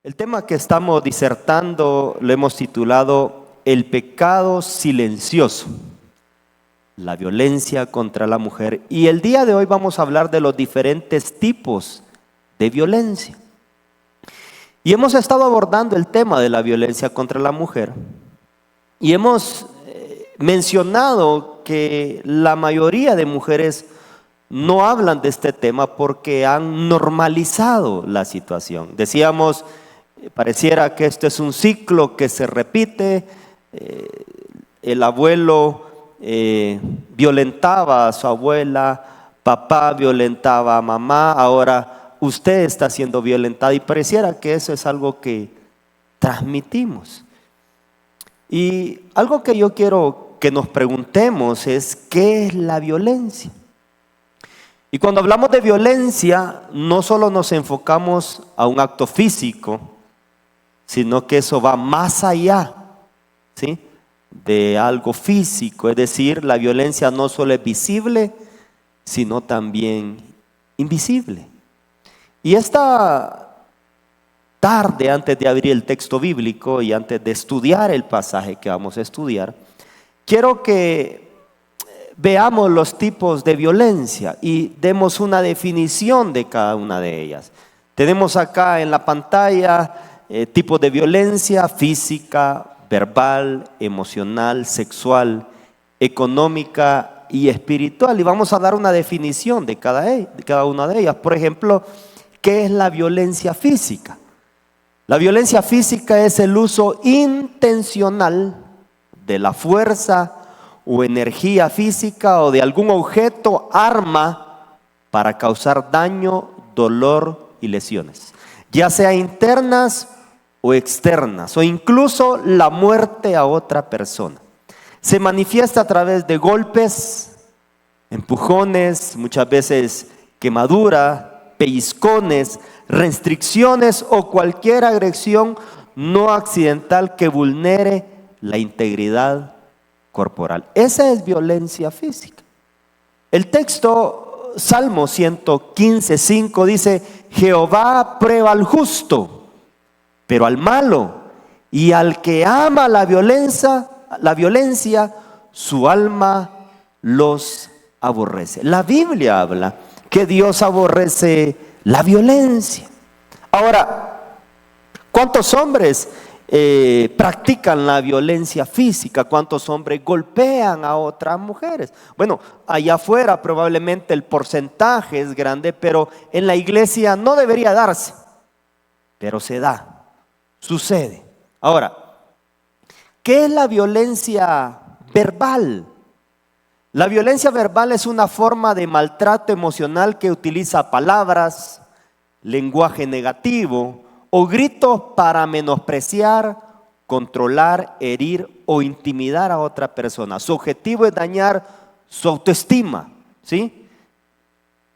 El tema que estamos disertando lo hemos titulado El pecado silencioso, la violencia contra la mujer. Y el día de hoy vamos a hablar de los diferentes tipos de violencia. Y hemos estado abordando el tema de la violencia contra la mujer. Y hemos mencionado que la mayoría de mujeres no hablan de este tema porque han normalizado la situación. Decíamos, pareciera que esto es un ciclo que se repite. El abuelo violentaba a su abuela, papá violentaba a mamá, ahora usted está siendo violentada, y pareciera que eso es algo que transmitimos. Y algo que yo quiero que nos preguntemos es: ¿qué es la violencia? Y cuando hablamos de violencia, no solo nos enfocamos a un acto físico, sino que eso va más allá, ¿sí?, de algo físico. Es decir, la violencia no solo es visible, sino también invisible. Y esta tarde, antes de abrir el texto bíblico y antes de estudiar el pasaje que vamos a estudiar, quiero que veamos los tipos de violencia y demos una definición de cada una de ellas. Tenemos acá en la pantalla tipos de violencia: física, verbal, emocional, sexual, económica y espiritual. Y vamos a dar una definición de cada una de ellas. Por ejemplo, ¿qué es la violencia física? La violencia física es el uso intencional de la fuerza o energía física o de algún objeto, arma, para causar daño, dolor y lesiones, ya sea internas o externas, o incluso la muerte a otra persona. Se manifiesta a través de golpes, empujones, muchas veces quemadura, pellizcones, restricciones o cualquier agresión no accidental que vulnere la integridad corporal. Esa es violencia física. El texto, Salmo 115:5 dice: Jehová prueba al justo, pero al malo y al que ama la violencia, su alma los aborrece. La Biblia habla que Dios aborrece la violencia. Ahora, ¿cuántos hombres practican la violencia física? ¿Cuántos hombres golpean a otras mujeres? Bueno, allá afuera probablemente el porcentaje es grande, pero en la iglesia no debería darse, pero se da, sucede. Ahora, ¿qué es la violencia verbal? La violencia verbal es una forma de maltrato emocional que utiliza palabras, lenguaje negativo o gritos para menospreciar, controlar, herir o intimidar a otra persona. Su objetivo es dañar su autoestima, ¿sí?,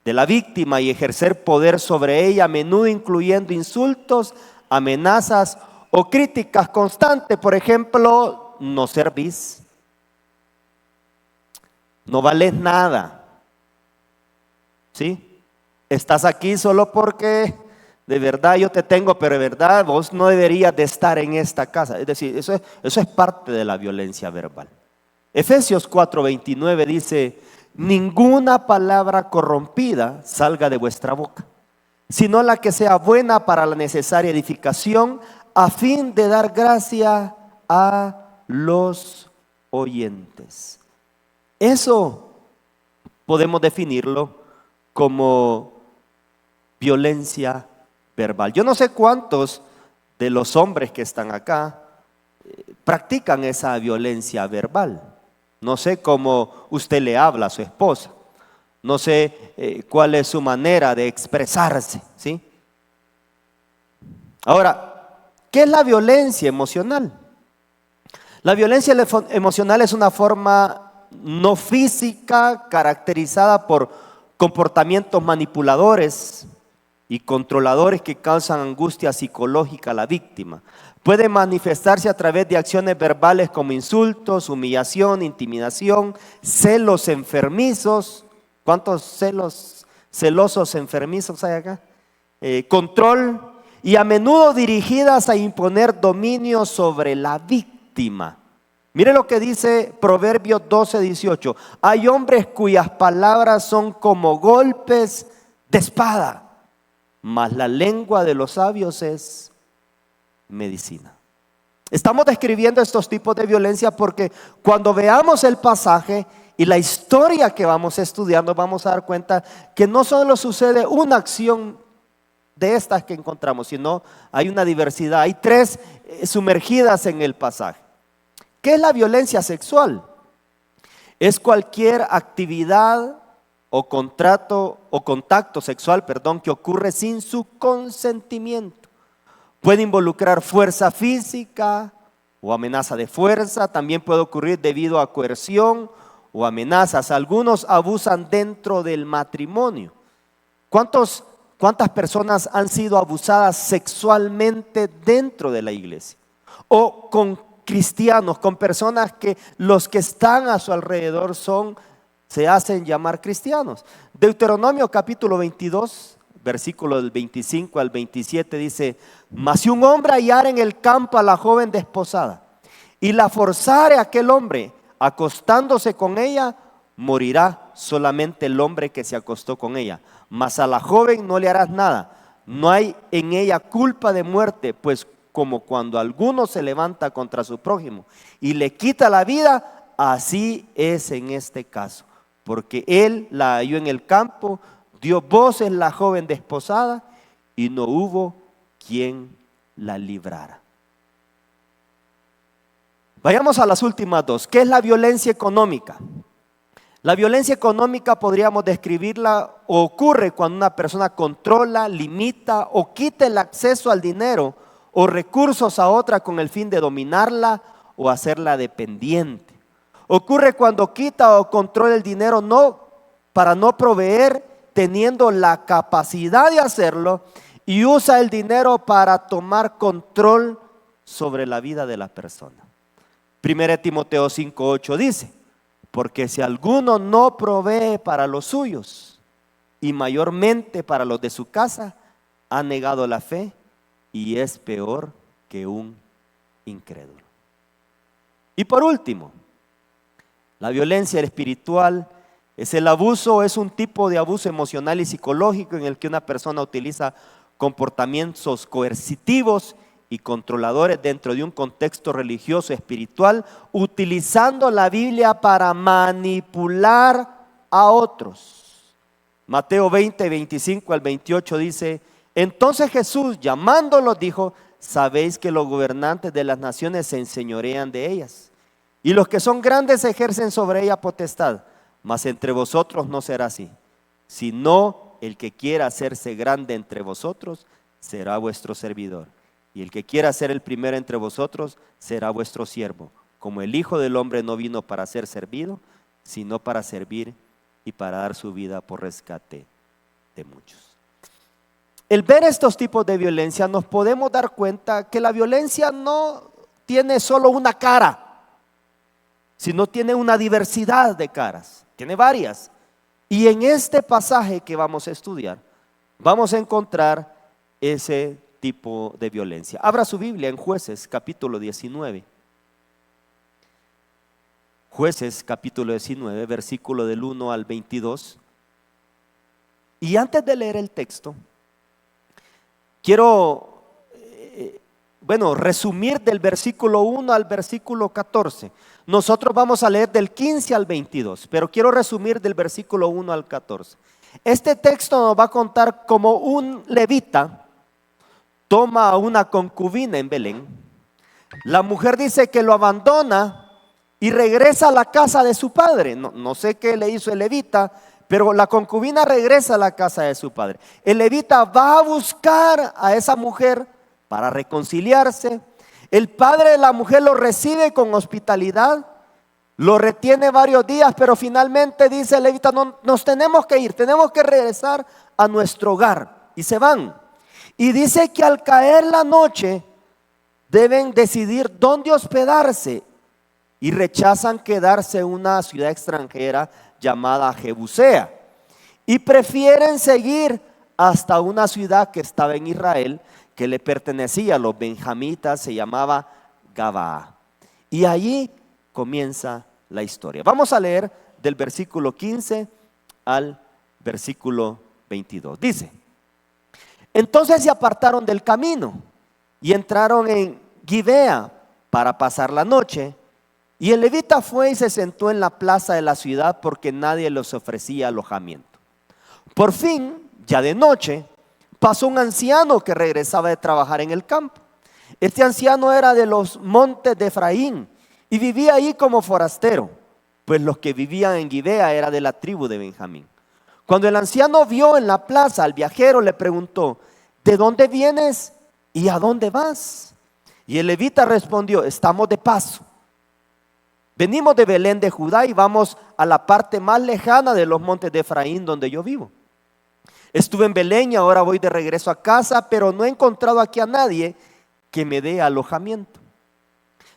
de la víctima y ejercer poder sobre ella, a menudo incluyendo insultos, amenazas o críticas constantes. Por ejemplo, no servís, no vales nada, ¿sí? Estás aquí solo porque de verdad yo te tengo, pero de verdad vos no deberías de estar en esta casa. Es decir, eso es parte de la violencia verbal. Efesios 4:29 dice: ninguna palabra corrompida salga de vuestra boca, sino la que sea buena para la necesaria edificación, a fin de dar gracia a los oyentes. Eso podemos definirlo como violencia verbal. Yo no sé cuántos de los hombres que están acá practican esa violencia verbal. No sé cómo usted le habla a su esposa. No sé cuál es su manera de expresarse, ¿sí? Ahora, ¿qué es la violencia emocional? La violencia emocional es una forma no física caracterizada por comportamientos manipuladores y controladores que causan angustia psicológica a la víctima. Puede manifestarse a través de acciones verbales como insultos, humillación, intimidación, celos enfermizos. ¿Cuántos celosos enfermizos hay acá? Control y a menudo dirigidas a imponer dominio sobre la víctima. Mire lo que dice Proverbios 12:18. Hay hombres cuyas palabras son como golpes de espada, mas la lengua de los sabios es medicina. Estamos describiendo estos tipos de violencia porque cuando veamos el pasaje y la historia que vamos estudiando, vamos a dar cuenta que no solo sucede una acción de estas que encontramos, sino hay una diversidad. Hay tres sumergidas en el pasaje. ¿Qué es la violencia sexual? Es cualquier actividad o contrato o contacto sexual, que ocurre sin su consentimiento. Puede involucrar fuerza física o amenaza de fuerza. También puede ocurrir debido a coerción o amenazas. Algunos abusan dentro del matrimonio. ¿Cuántas personas han sido abusadas sexualmente dentro de la iglesia? O con cristianos, con personas que los que están a su alrededor se hacen llamar cristianos. Deuteronomio capítulo 22, versículo del 25 al 27 dice: mas si un hombre hallare en el campo a la joven desposada y la forzare a aquel hombre acostándose con ella, morirá solamente el hombre que se acostó con ella, mas a la joven no le harás nada. No hay en ella culpa de muerte, pues como cuando alguno se levanta contra su prójimo y le quita la vida, así es en este caso, porque él la halló en el campo, dio voces la joven desposada y no hubo quien la librara. Vayamos a las últimas dos. ¿Qué es la violencia económica? La violencia económica podríamos describirla, ocurre cuando una persona controla, limita o quita el acceso al dinero o recursos a otra con el fin de dominarla o hacerla dependiente. Ocurre cuando quita o controla el dinero para no proveer, teniendo la capacidad de hacerlo, y usa el dinero para tomar control sobre la vida de la persona. 1 Timoteo 5:8 dice: porque si alguno no provee para los suyos y mayormente para los de su casa, ha negado la fe y es peor que un incrédulo. Y por último, la violencia espiritual es el abuso, es un tipo de abuso emocional y psicológico en el que una persona utiliza comportamientos coercitivos y controladores dentro de un contexto religioso espiritual, utilizando la Biblia para manipular a otros. Mateo 20, 25 al 28 dice: entonces Jesús, llamándolos, dijo: sabéis que los gobernantes de las naciones se enseñorean de ellas, y los que son grandes ejercen sobre ella potestad, mas entre vosotros no será así, sino el que quiera hacerse grande entre vosotros será vuestro servidor, y el que quiera ser el primero entre vosotros será vuestro siervo, como el Hijo del Hombre no vino para ser servido, sino para servir y para dar su vida por rescate de muchos. El ver estos tipos de violencia nos podemos dar cuenta que la violencia no tiene solo una cara, sino tiene una diversidad de caras, tiene varias. Y en este pasaje que vamos a estudiar, vamos a encontrar ese tipo de violencia. Abra su Biblia en Jueces capítulo 19. Jueces capítulo 19, versículo del 1 al 22. Y antes de leer el texto, quiero resumir del versículo 1 al versículo 14. Nosotros vamos a leer del 15 al 22, pero quiero resumir del versículo 1 al 14. Este texto nos va a contar cómo un levita toma a una concubina en Belén. La mujer dice que lo abandona y regresa a la casa de su padre. No sé qué le hizo el levita, pero la concubina regresa a la casa de su padre. El levita va a buscar a esa mujer para reconciliarse. El padre de la mujer lo recibe con hospitalidad, lo retiene varios días, pero finalmente dice el levita: no, nos tenemos que ir, tenemos que regresar a nuestro hogar. Y se van. Y dice que al caer la noche deben decidir dónde hospedarse y rechazan quedarse en una ciudad extranjera llamada Jebusea y prefieren seguir hasta una ciudad que estaba en Israel, que le pertenecía a los benjamitas se llamaba Gabaa. Y allí comienza la historia. Vamos a leer del versículo 15 al versículo 22. Dice: entonces se apartaron del camino y entraron en Gibea para pasar la noche. Y el levita fue y se sentó en la plaza de la ciudad porque nadie les ofrecía alojamiento. Por fin, ya de noche, pasó un anciano que regresaba de trabajar en el campo. Este anciano era de los montes de Efraín y vivía ahí como forastero, pues los que vivían en Gibea era de la tribu de Benjamín. Cuando el anciano vio en la plaza al viajero, le preguntó: ¿de dónde vienes y a dónde vas? Y el levita respondió: estamos de paso. Venimos de Belén de Judá y vamos a la parte más lejana de los montes de Efraín, donde yo vivo. Estuve en Belén y ahora voy de regreso a casa, pero no he encontrado aquí a nadie que me dé alojamiento.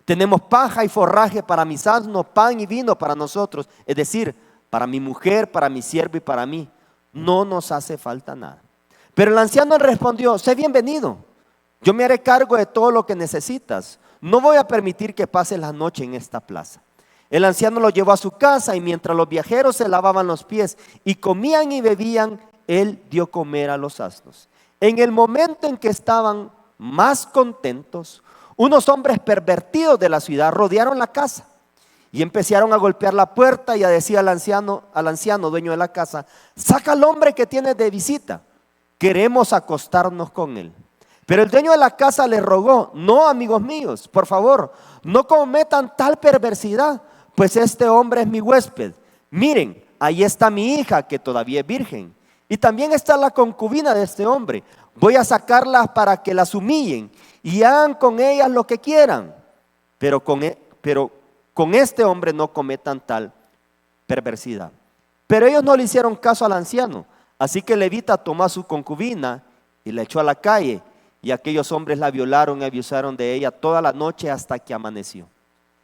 Tenemos paja y forraje para mis asnos, pan y vino para nosotros, es decir, para mi mujer, para mi siervo y para mí. No nos hace falta nada. Pero el anciano respondió: sé bienvenido, yo me haré cargo de todo lo que necesitas. No voy a permitir que pases la noche en esta plaza. El anciano lo llevó a su casa y mientras los viajeros se lavaban los pies y comían y bebían, él dio comer a los asnos. En el momento en que estaban más contentos, unos hombres pervertidos de la ciudad rodearon la casa y empezaron a golpear la puerta y a decir al anciano dueño de la casa: saca al hombre que tienes de visita, queremos acostarnos con él. Pero el dueño de la casa le rogó: no, amigos míos, por favor, no cometan tal perversidad, pues este hombre es mi huésped. Miren, ahí está mi hija que todavía es virgen, y también está la concubina de este hombre. Voy a sacarlas para que las humillen y hagan con ellas lo que quieran, pero con este hombre no cometan tal perversidad. Pero ellos no le hicieron caso al anciano, así que el levita tomó a su concubina y la echó a la calle, y aquellos hombres la violaron y abusaron de ella toda la noche hasta que amaneció.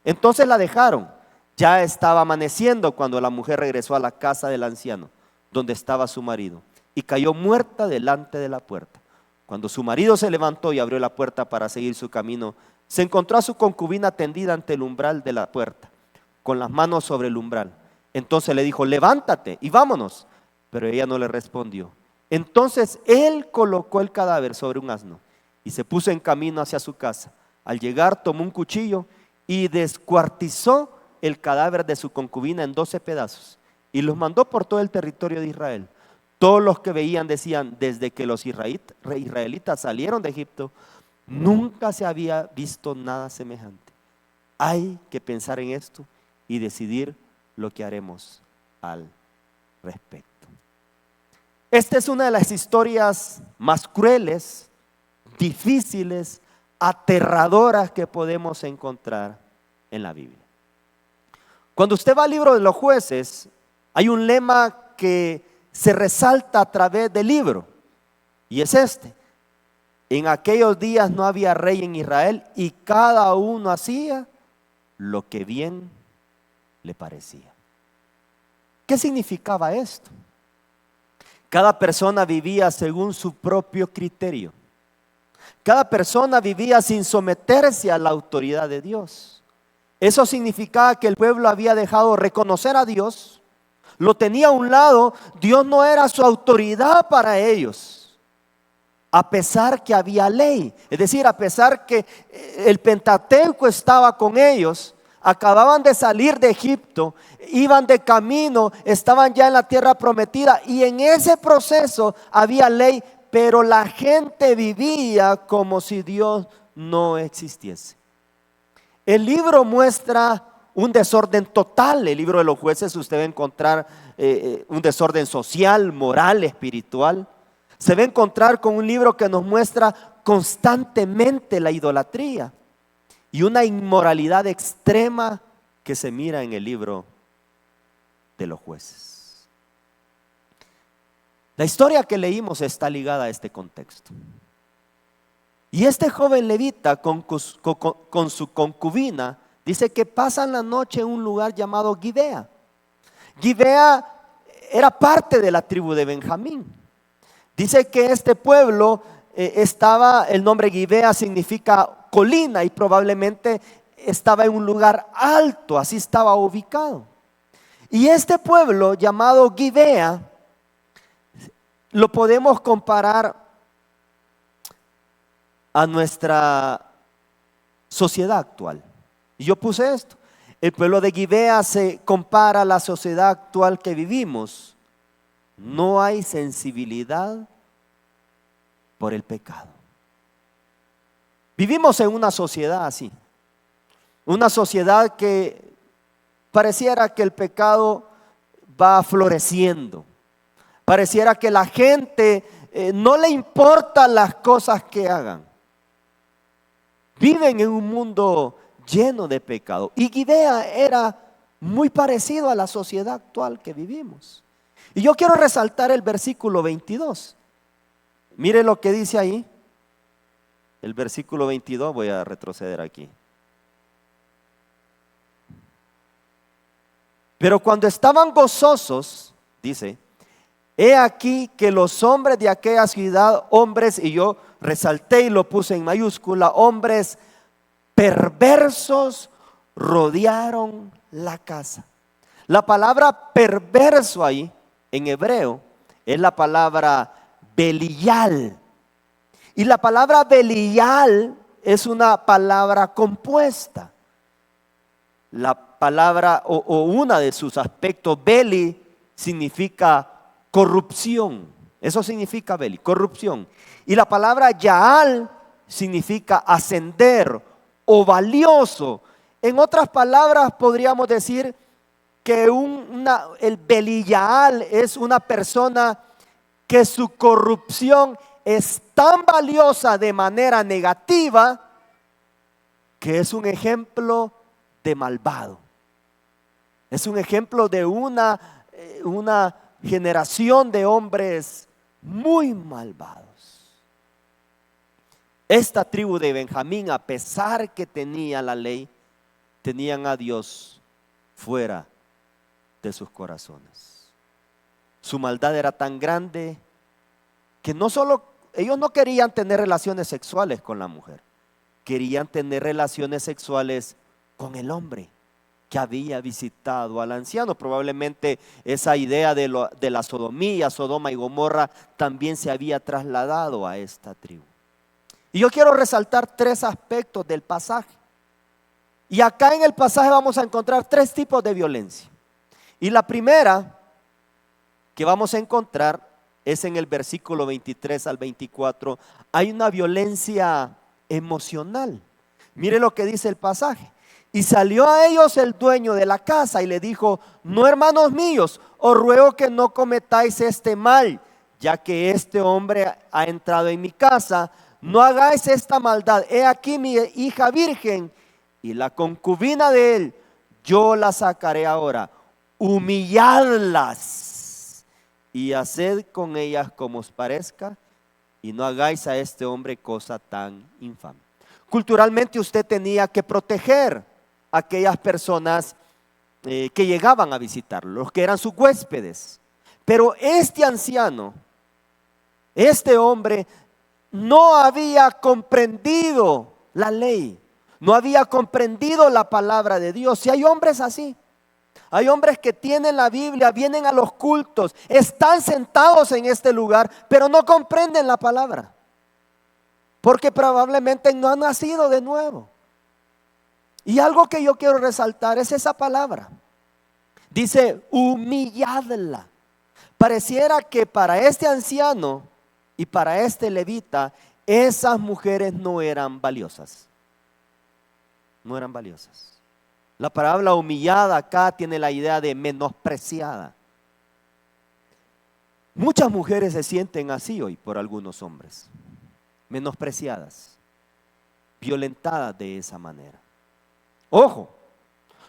Entonces la dejaron. Ya estaba amaneciendo cuando la mujer regresó a la casa del anciano, donde estaba su marido, y cayó muerta delante de la puerta. Cuando su marido se levantó y abrió la puerta para seguir su camino, se encontró a su concubina tendida ante el umbral de la puerta, con las manos sobre el umbral. Entonces le dijo: levántate y vámonos. Pero ella no le respondió. Entonces él colocó el cadáver sobre un asno y se puso en camino hacia su casa. Al llegar tomó un cuchillo y descuartizó el cadáver de su concubina en 12 pedazos y los mandó por todo el territorio de Israel. Todos los que veían decían: desde que los israelitas salieron de Egipto, nunca se había visto nada semejante. Hay que pensar en esto y decidir lo que haremos al respecto. Esta es una de las historias más crueles, difíciles, aterradoras que podemos encontrar en la Biblia. Cuando usted va al libro de los Jueces, hay un lema que se resalta a través del libro, y es este: en aquellos días no había rey en Israel y cada uno hacía lo que bien le parecía. ¿Qué significaba esto? Cada persona vivía según su propio criterio. Cada persona vivía sin someterse a la autoridad de Dios. Eso significaba que el pueblo había dejado reconocer a Dios, lo tenía a un lado. Dios no era su autoridad para ellos, a pesar que había ley. Es decir, a pesar que el Pentateuco estaba con ellos, acababan de salir de Egipto, iban de camino, estaban ya en la tierra prometida y en ese proceso había ley, pero la gente vivía como si Dios no existiese. El libro muestra un desorden total. El libro de los Jueces, usted va a encontrar un desorden social, moral, espiritual. Se va a encontrar con un libro que nos muestra constantemente la idolatría y una inmoralidad extrema que se mira en el libro de los Jueces. La historia que leímos está ligada a este contexto. Y este joven levita con su concubina dice que pasan la noche en un lugar llamado Gibea. Gibea era parte de la tribu de Benjamín. Dice que este pueblo estaba, el nombre Gibea significa colina y probablemente estaba en un lugar alto, así estaba ubicado. Y este pueblo llamado Gibea lo podemos comparar a nuestra sociedad actual. Y yo puse esto. El pueblo de Gibea se compara a la sociedad actual que vivimos. No hay sensibilidad por el pecado. Vivimos en una sociedad así. Una sociedad que pareciera que el pecado va floreciendo. Pareciera que la gente no le importan las cosas que hagan. Viven en un mundo lleno de pecado. Y Gibea era muy parecido a la sociedad actual que vivimos. Y yo quiero resaltar el versículo 22. Mire lo que dice ahí. El versículo 22, voy a retroceder aquí. Pero cuando estaban gozosos, dice, he aquí que los hombres de aquella ciudad, hombres, y yo resalté y lo puse en mayúscula, hombres perversos rodearon la casa. La palabra perverso ahí, en hebreo, es la palabra Belial. Y la palabra Belial es una palabra compuesta. La palabra o una de sus aspectos, Beli, significa corrupción. Eso significa Beli, corrupción. Y la palabra Yaal significa ascender o valioso. En otras palabras podríamos decir que el Belial es una persona que su corrupción es tan valiosa de manera negativa que es un ejemplo de malvado. Es un ejemplo de una generación de hombres muy malvados. Esta tribu de Benjamín, a pesar que tenía la ley, tenían a Dios fuera de sus corazones. Su maldad era tan grande que no solo ellos no querían tener relaciones sexuales con la mujer, querían tener relaciones sexuales con el hombre que había visitado al anciano. Probablemente esa idea de la sodomía, Sodoma y Gomorra, también se había trasladado a esta tribu. Y yo quiero resaltar tres aspectos del pasaje. Y acá en el pasaje vamos a encontrar tres tipos de violencia. Y la primera que vamos a encontrar es en el versículo 23 al 24. Hay una violencia emocional. Mire lo que dice el pasaje. Y salió a ellos el dueño de la casa y le dijo: no, hermanos míos, os ruego que no cometáis este mal, ya que este hombre ha entrado en mi casa. No hagáis esta maldad. He aquí mi hija virgen y la concubina de él, yo la sacaré ahora. Humilladlas y haced con ellas como os parezca, y no hagáis a este hombre cosa tan infame. Culturalmente usted tenía que proteger a aquellas personas que llegaban a visitarlo, los que eran sus huéspedes. Pero este anciano, este hombre, no había comprendido la ley, no había comprendido la palabra de Dios. Y hay hombres así. Hay hombres que tienen la Biblia, vienen a los cultos, están sentados en este lugar, pero no comprenden la palabra, porque probablemente no han nacido de nuevo. Y algo que yo quiero resaltar es esa palabra. Dice, humilladla. Pareciera que para este anciano y para este levita, esas mujeres no eran valiosas. No eran valiosas. La palabra humillada acá tiene la idea de menospreciada. Muchas mujeres se sienten así hoy por algunos hombres, menospreciadas, violentadas de esa manera. Ojo,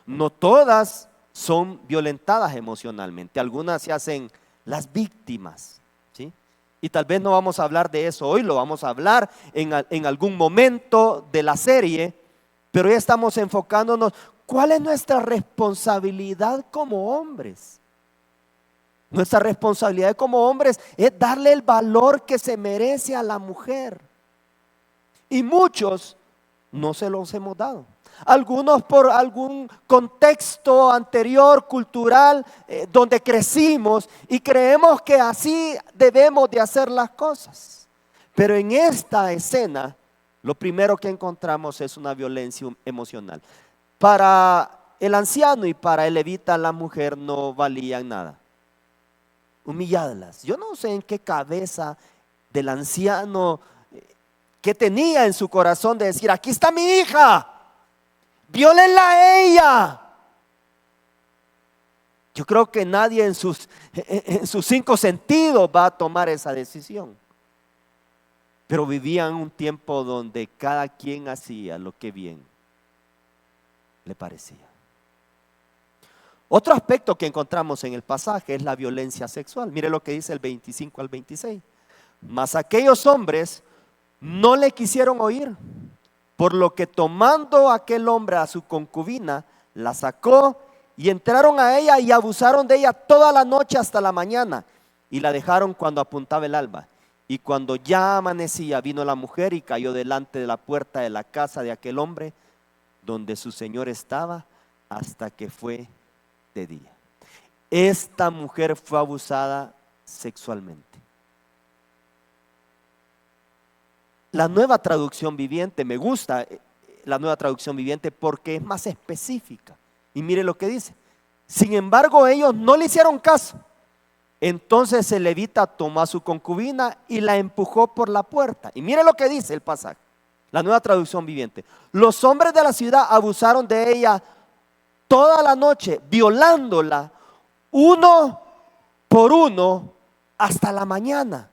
no todas son violentadas emocionalmente, algunas se hacen las víctimas, ¿sí? Y tal vez no vamos a hablar de eso hoy, lo vamos a hablar en algún momento de la serie, pero ya estamos enfocándonos. ¿Cuál es nuestra responsabilidad como hombres? Nuestra responsabilidad como hombres es darle el valor que se merece a la mujer. Y muchos no se los hemos dado. Algunos por algún contexto anterior, cultural, donde crecimos y creemos que así debemos de hacer las cosas. Pero en esta escena, lo primero que encontramos es una violencia emocional. Para el anciano y para el levita, la mujer no valían nada. Humillarlas. Yo no sé en qué cabeza del anciano, qué tenía en su corazón de decir: aquí está mi hija, viólenla a ella. Yo creo que nadie en sus 5 sentidos va a tomar esa decisión. Pero vivían un tiempo donde cada quien hacía lo que bien le parecía. Otro aspecto que encontramos en el pasaje es la violencia sexual. Mire lo que dice el 25 al 26. Mas aquellos hombres no le quisieron oír, por lo que tomando aquel hombre a su concubina, la sacó y entraron a ella y abusaron de ella toda la noche hasta la mañana, y la dejaron cuando apuntaba el alba. Y cuando ya amanecía, vino la mujer y cayó delante de la puerta de la casa de aquel hombre donde su señor estaba, hasta que fue de día. Esta mujer fue abusada sexualmente. La Nueva Traducción Viviente, me gusta la Nueva Traducción Viviente porque es más específica. Y mire lo que dice: sin embargo, ellos no le hicieron caso. Entonces el levita tomó a su concubina y la empujó por la puerta. Y mire lo que dice el pasaje, la Nueva Traducción Viviente: los hombres de la ciudad abusaron de ella toda la noche, violándola uno por uno hasta la mañana.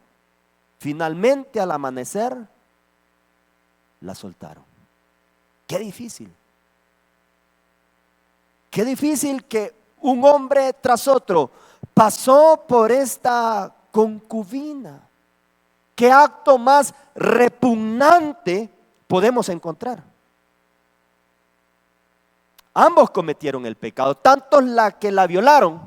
Finalmente, al amanecer, la soltaron. Qué difícil. Qué difícil que un hombre tras otro pasó por esta concubina. Qué acto más repugnante podemos encontrar. Ambos cometieron el pecado, tanto la que la violaron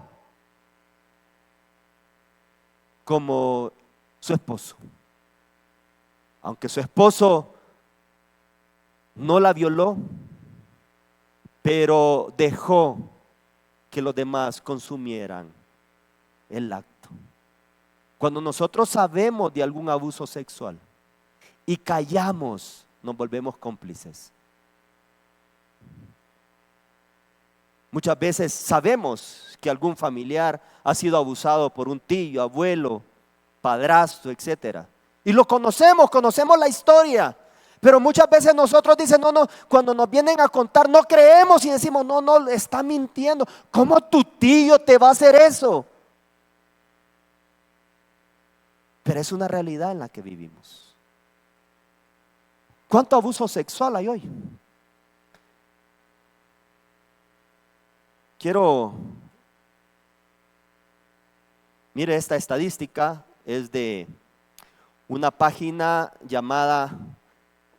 como su esposo. Aunque su esposo no la violó, pero dejó que los demás consumieran el acto. Cuando nosotros sabemos de algún abuso sexual y callamos, nos volvemos cómplices. Muchas veces sabemos que algún familiar ha sido abusado por un tío, abuelo, padrastro, etcétera. Y lo conocemos la historia. Pero muchas veces nosotros dicen, no, cuando nos vienen a contar no creemos y decimos, no, está mintiendo. ¿Cómo tu tío te va a hacer eso? Pero es una realidad en la que vivimos. ¿Cuánto abuso sexual hay hoy? Mire, esta estadística es de una página llamada,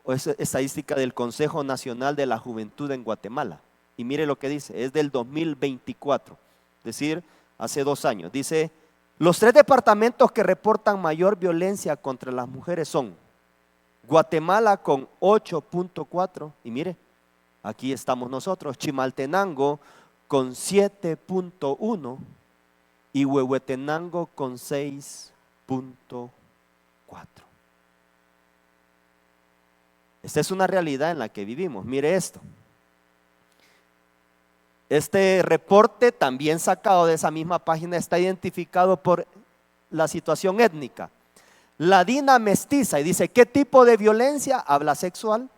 o es estadística del Consejo Nacional de la Juventud en Guatemala. Y mire lo que dice, es del 2024, es decir, hace 2 años. Dice: los 3 departamentos que reportan mayor violencia contra las mujeres son Guatemala con 8.4, y mire, aquí estamos nosotros, Chimaltenango con 7.1 y Huehuetenango con 6.4. Esta es una realidad en la que vivimos. Mire esto. Este reporte, también sacado de esa misma página, está identificado por la situación étnica. Ladina mestiza, y dice, ¿qué tipo de violencia? Habla sexual.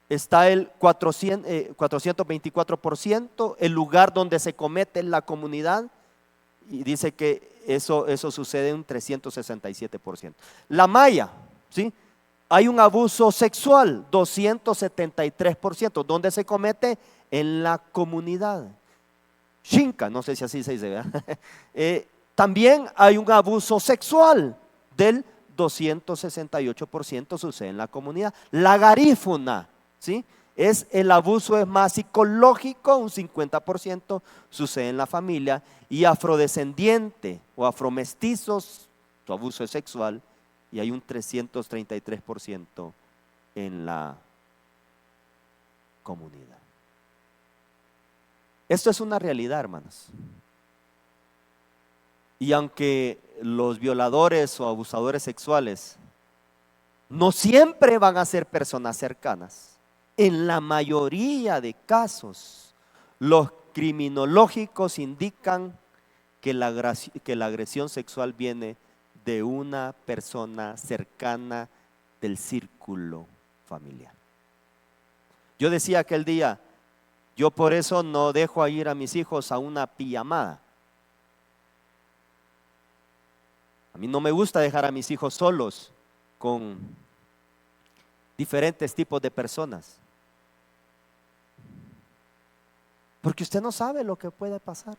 Está el 424%, el lugar donde se comete en la comunidad, y dice que eso sucede en un 367%. La maya, ¿sí? Hay un abuso sexual, 273%, donde se comete en la comunidad. Xinca, no sé si así se dice, ¿verdad? También hay un abuso sexual del 268% sucede en la comunidad. La garífuna, ¿sí? El abuso es más psicológico, un 50% sucede en la familia, y afrodescendiente o afromestizos, su abuso es sexual, y hay un 333% en la comunidad. Esto es una realidad, hermanos. Y aunque los violadores o abusadores sexuales no siempre van a ser personas cercanas, en la mayoría de casos, los criminológicos indican que la agresión sexual viene de una persona cercana del círculo familiar. Yo decía aquel día, yo por eso no dejo ir a mis hijos a una pijamada. A mí no me gusta dejar a mis hijos solos con diferentes tipos de personas. Porque usted no sabe lo que puede pasar.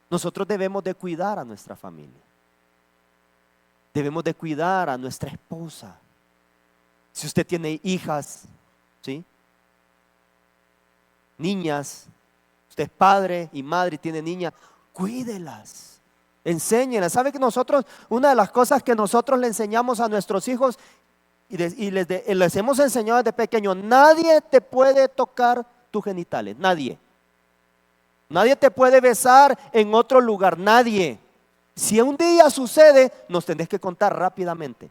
Nosotros debemos de cuidar a nuestra familia. Debemos de cuidar a nuestra esposa. Si usted tiene hijas, ¿sí? Niñas, usted es padre y madre y tiene niñas, cuídelas, enséñelas. ¿Sabe que nosotros, una de las cosas que nosotros le enseñamos a nuestros hijos y les hemos enseñado desde pequeño, nadie te puede tocar tus genitales, nadie. Nadie te puede besar en otro lugar, nadie. Si un día sucede, nos tenés que contar rápidamente.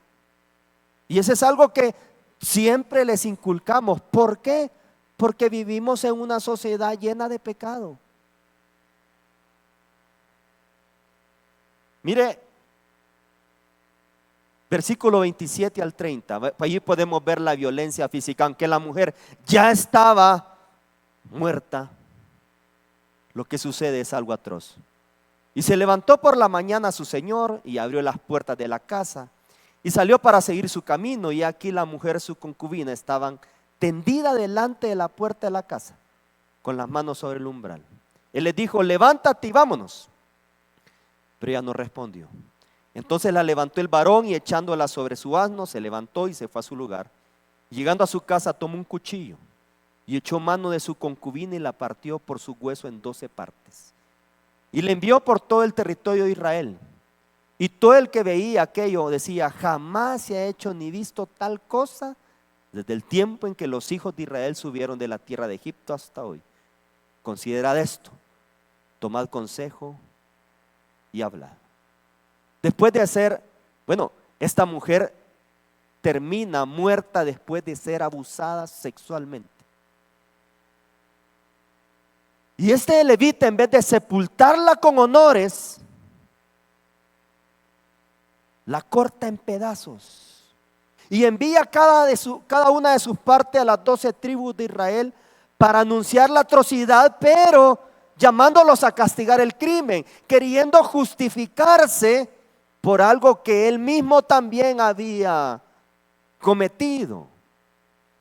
Y eso es algo que siempre les inculcamos. ¿Por qué? Porque vivimos en una sociedad llena de pecado. Mire, versículo 27 al 30, allí podemos ver la violencia física. Aunque la mujer ya estaba muerta, lo que sucede es algo atroz. Y se levantó por la mañana su señor y abrió las puertas de la casa y salió para seguir su camino. Y aquí la mujer, su concubina, estaban tendida delante de la puerta de la casa, con las manos sobre el umbral. Él les dijo: levántate y vámonos. Pero ella no respondió. Entonces la levantó el varón y echándola sobre su asno, se levantó y se fue a su lugar. Llegando a su casa, tomó un cuchillo y echó mano de su concubina y la partió por su hueso en 12 partes. Y le envió por todo el territorio de Israel. Y todo el que veía aquello decía: jamás se ha hecho ni visto tal cosa desde el tiempo en que los hijos de Israel subieron de la tierra de Egipto hasta hoy. Considerad esto, tomad consejo y hablad. Después de hacer, esta mujer termina muerta después de ser abusada sexualmente. Y este levita, en vez de sepultarla con honores, la corta en pedazos y envía cada una de sus partes a las 12 tribus de Israel para anunciar la atrocidad, pero llamándolos a castigar el crimen, queriendo justificarse por algo que él mismo también había cometido.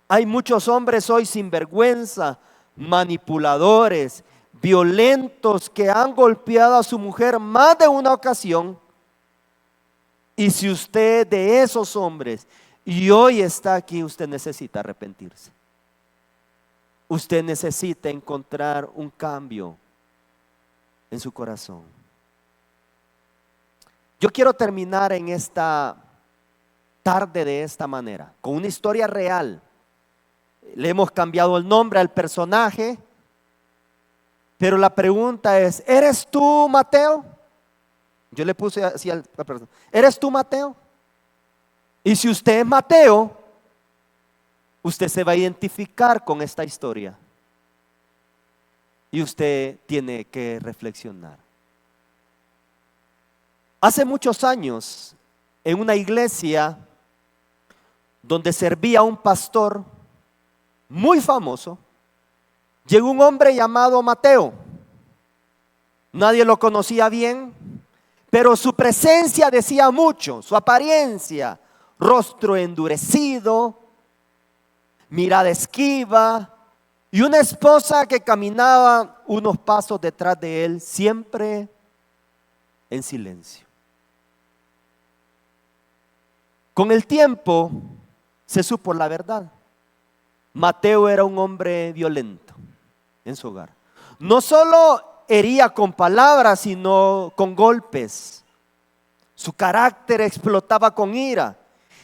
Hay muchos hombres hoy sinvergüenza, manipuladores, violentos, que han golpeado a su mujer más de una ocasión. Y si usted de esos hombres y hoy está aquí, usted necesita arrepentirse. Usted necesita encontrar un cambio en su corazón. Yo quiero terminar en esta tarde de esta manera, con una historia real. Le hemos cambiado el nombre al personaje, pero la pregunta es: ¿eres tú Mateo? Yo le puse así a la persona: ¿eres tú Mateo? Y si usted es Mateo, usted se va a identificar con esta historia. Y usted tiene que reflexionar. Hace muchos años, en una iglesia donde servía un pastor muy famoso, llegó un hombre llamado Mateo. Nadie lo conocía bien, pero su presencia decía mucho. Su apariencia: rostro endurecido, mirada esquiva y una esposa que caminaba unos pasos detrás de él, siempre en silencio. Con el tiempo se supo la verdad. Mateo era un hombre violento en su hogar. No solo hería con palabras, sino con golpes. Su carácter explotaba con ira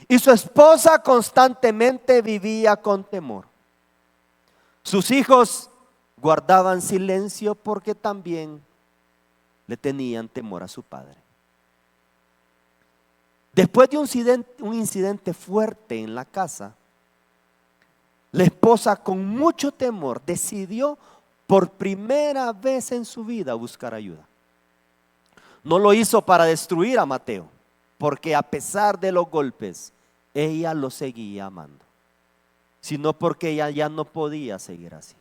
y su esposa constantemente vivía con temor. Sus hijos guardaban silencio porque también le tenían temor a su padre. Después de un incidente fuerte en la casa, la esposa con mucho temor decidió por primera vez en su vida buscar ayuda. No lo hizo para destruir a Mateo, porque a pesar de los golpes, ella lo seguía amando, sino porque ella ya no podía seguir así.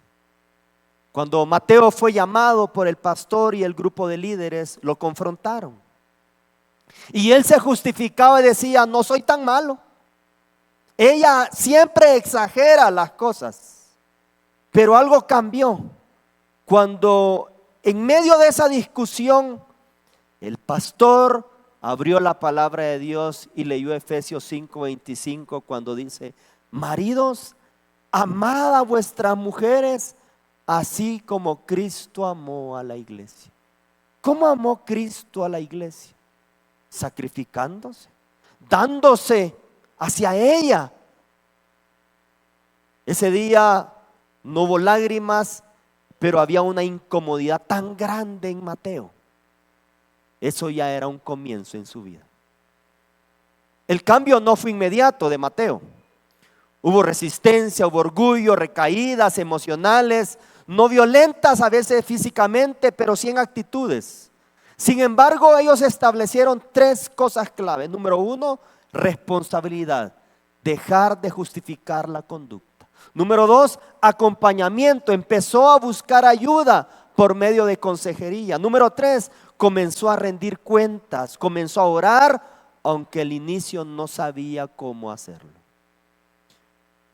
Cuando Mateo fue llamado por el pastor y el grupo de líderes, lo confrontaron. Y él se justificaba y decía: no soy tan malo. Ella siempre exagera las cosas. Pero algo cambió cuando en medio de esa discusión el pastor abrió la palabra de Dios y leyó Efesios 5:25, cuando dice: maridos, amad a vuestras mujeres así como Cristo amó a la iglesia. ¿Cómo amó Cristo a la iglesia? Sacrificándose, dándose hacia ella. Ese día no hubo lágrimas, pero había una incomodidad tan grande en Mateo. Eso ya era un comienzo en su vida. El cambio no fue inmediato de Mateo. Hubo resistencia, hubo orgullo, recaídas emocionales, no violentas a veces físicamente, pero sí en actitudes. Sin embargo, ellos establecieron 3 cosas clave. Número 1, responsabilidad, dejar de justificar la conducta. Número 2, acompañamiento, empezó a buscar ayuda por medio de consejería. Número 3, comenzó a rendir cuentas, comenzó a orar, aunque al inicio no sabía cómo hacerlo.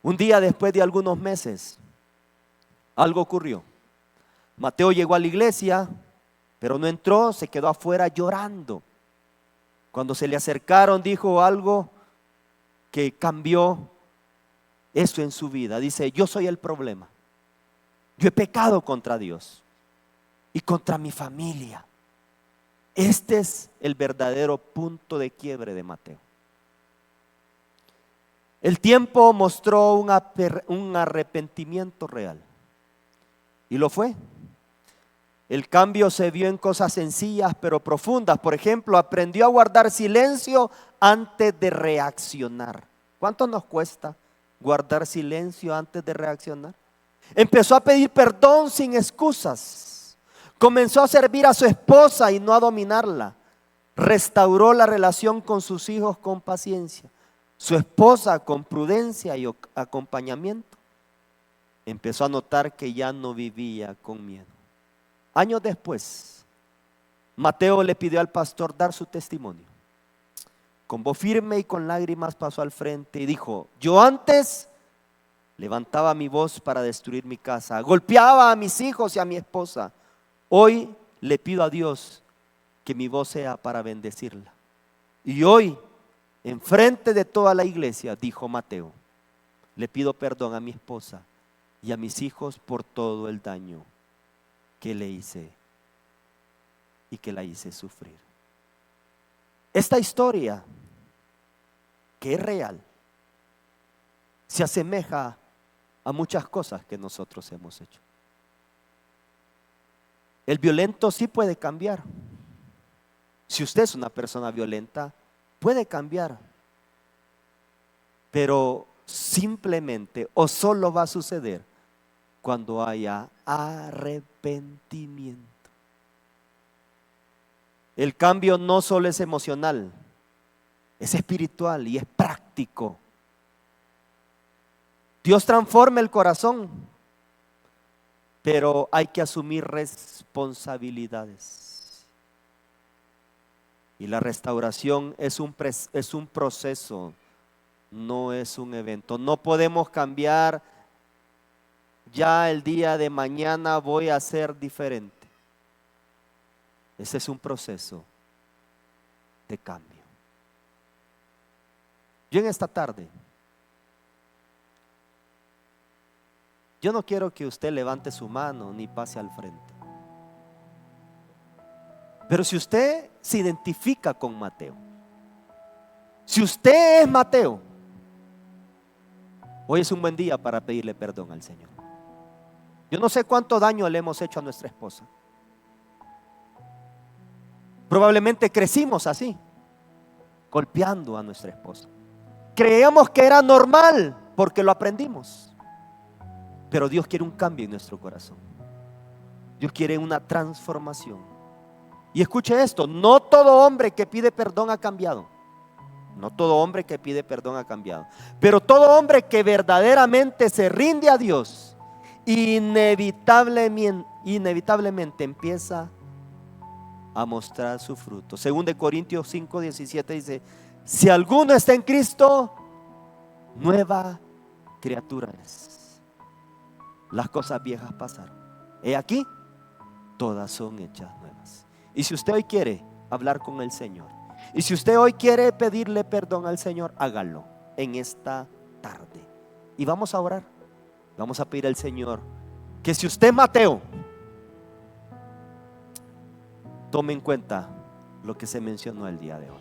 Un día, después de algunos meses, algo ocurrió. Mateo llegó a la iglesia, pero no entró, se quedó afuera llorando. Cuando se le acercaron, dijo algo que cambió eso en su vida. Dice: yo soy el problema. Yo he pecado contra Dios y contra mi familia. Este es el verdadero punto de quiebre de Mateo. El tiempo mostró un arrepentimiento real, y lo fue. El cambio se vio en cosas sencillas pero profundas. Por ejemplo, aprendió a guardar silencio antes de reaccionar. ¿Cuánto nos cuesta guardar silencio antes de reaccionar? Empezó a pedir perdón sin excusas. Comenzó a servir a su esposa y no a dominarla. Restauró la relación con sus hijos con paciencia. Su esposa, con prudencia y acompañamiento, empezó a notar que ya no vivía con miedo. Años después, Mateo le pidió al pastor dar su testimonio. Con voz firme y con lágrimas pasó al frente y dijo: yo antes levantaba mi voz para destruir mi casa, golpeaba a mis hijos y a mi esposa. Hoy le pido a Dios que mi voz sea para bendecirla. Y hoy, en frente de toda la iglesia, dijo Mateo, le pido perdón a mi esposa y a mis hijos por todo el daño que le hice y que la hice sufrir. Esta historia, que es real, se asemeja a muchas cosas que nosotros hemos hecho. El violento sí puede cambiar. Si usted es una persona violenta, puede cambiar, pero simplemente o solo va a suceder cuando haya arrepentimiento. El cambio no solo es emocional, es espiritual y es práctico. Dios transforma el corazón, pero hay que asumir responsabilidades. Y la restauración es un proceso, no es un evento. No podemos cambiar: ya el día de mañana voy a ser diferente. Ese es un proceso de cambio. Yo en esta tarde Yo no quiero que usted levante su mano ni pase al frente. Pero si usted se identifica con Mateo, si usted es Mateo, hoy es un buen día para pedirle perdón al Señor. Yo no sé cuánto daño le hemos hecho a nuestra esposa. Probablemente crecimos así, golpeando a nuestra esposa. Creíamos que era normal porque lo aprendimos. Pero Dios quiere un cambio en nuestro corazón. Dios quiere una transformación. Y escuche esto, no todo hombre que pide perdón ha cambiado. No todo hombre que pide perdón ha cambiado. Pero todo hombre que verdaderamente se rinde a Dios, inevitablemente empieza a mostrar su fruto. Según de Corintios 5:17 dice: si alguno está en Cristo, nueva criatura es. Las cosas viejas pasaron, he aquí, todas son hechas nuevas. Y si usted hoy quiere hablar con el Señor, y si usted hoy quiere pedirle perdón al Señor, hágalo en esta tarde. Y vamos a orar. Vamos a pedir al Señor que si usted es Mateo, tome en cuenta lo que se mencionó el día de hoy.